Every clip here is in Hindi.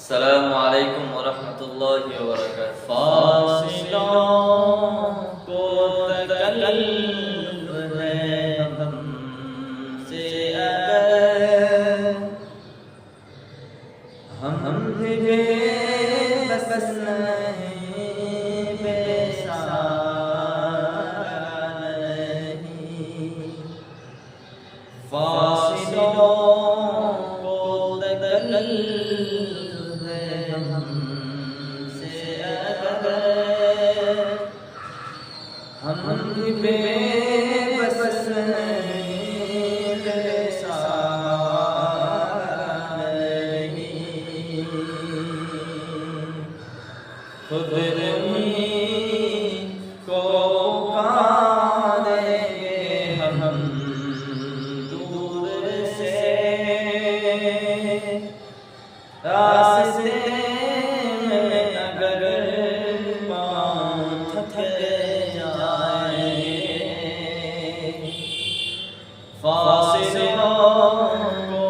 अस्सलामु अलैकुम वरहमतुल्लाहि वबरकातुहू। फासिलों को तकल्लुफ है हमसे अगर हम भी बस नहीं बेसहारा नहीं। फासिलों को तकल्लुफ है हमसे अगर हम भी बेबस नहीं बेसहारा नहीं। खुद उन्हीं को पुकारेंगे हम दूर से, रास्ते में अगर पाँव थक जाएंगे। फासिलों को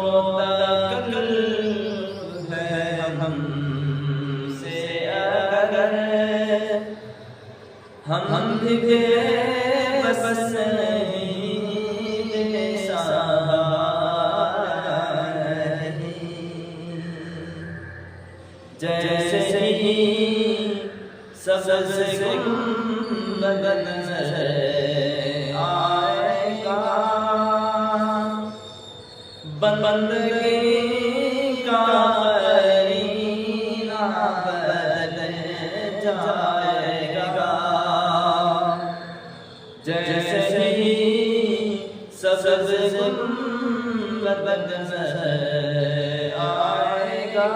तकल्लुफ है हमसे अगर हम भी बेबस नहीं बेसहारा नहीं। जैसे ही सबसे गुंबद नजर आएगा, बंदगी का करीना बदल जाएगा। जैसे ही सबसे गुंबद नजर आएगा,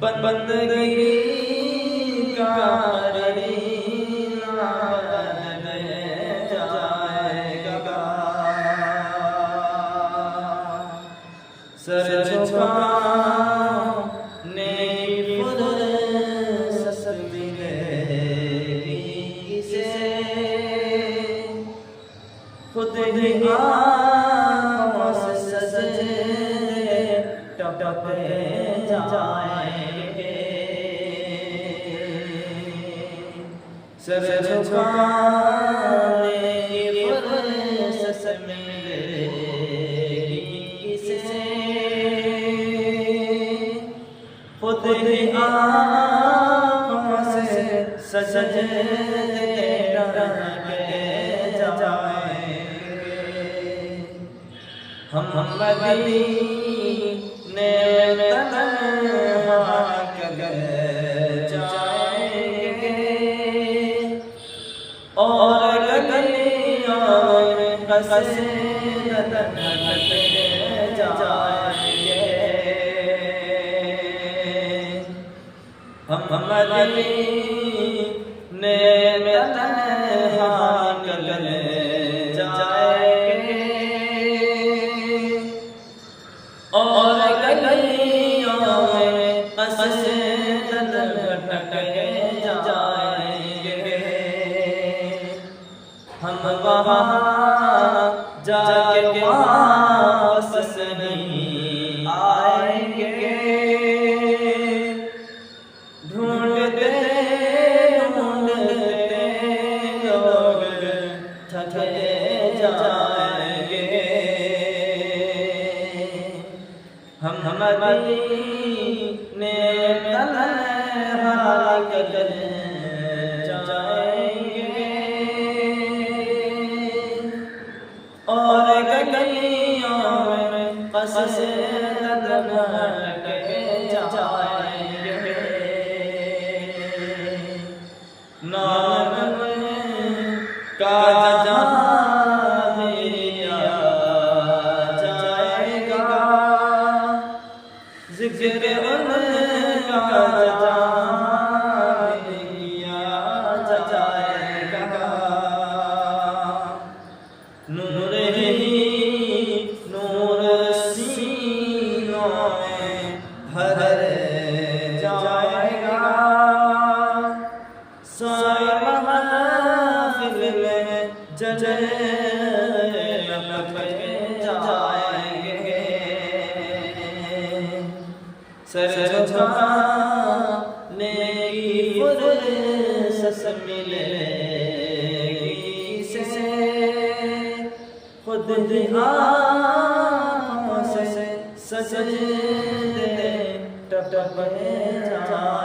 बंदगी का करीना बदल जाएगा। सर झुकाने की फुर्सत मिलेगी किसे, खुद ही आँखों से सजदे टपके जाएंगे। सर झुकाने की फुर्सत मिलेगी किसे, खुद ही आँखों से सजदे टपके जाएंगे। हम मदीने में तन्हा कर जाएंगे और गलियों में कसीदत करते जाएंगे। हम मदीने में तन्हा कर जाएंगे और गलियों में कसीदत करते जाएंगे। हम वहाँ जाके वापस नहीं आएंगे। ढूंढते ढूंढते लोग थके जाएंगे। हम मदीने में तन्हा कर जाएंगे और गलियों में कसीदत करके जाएंगे। नाम का जहां लिया जाएगा, जिक्र उनका जहां लिया जाएगा। नूर ही नूर सीनों में भर जाएगा। सारे महफिल में जलपके जाएंगे। सर झुकाने की फुर्सत मिलेगी से खुद आँखों से सजदे टपक जाए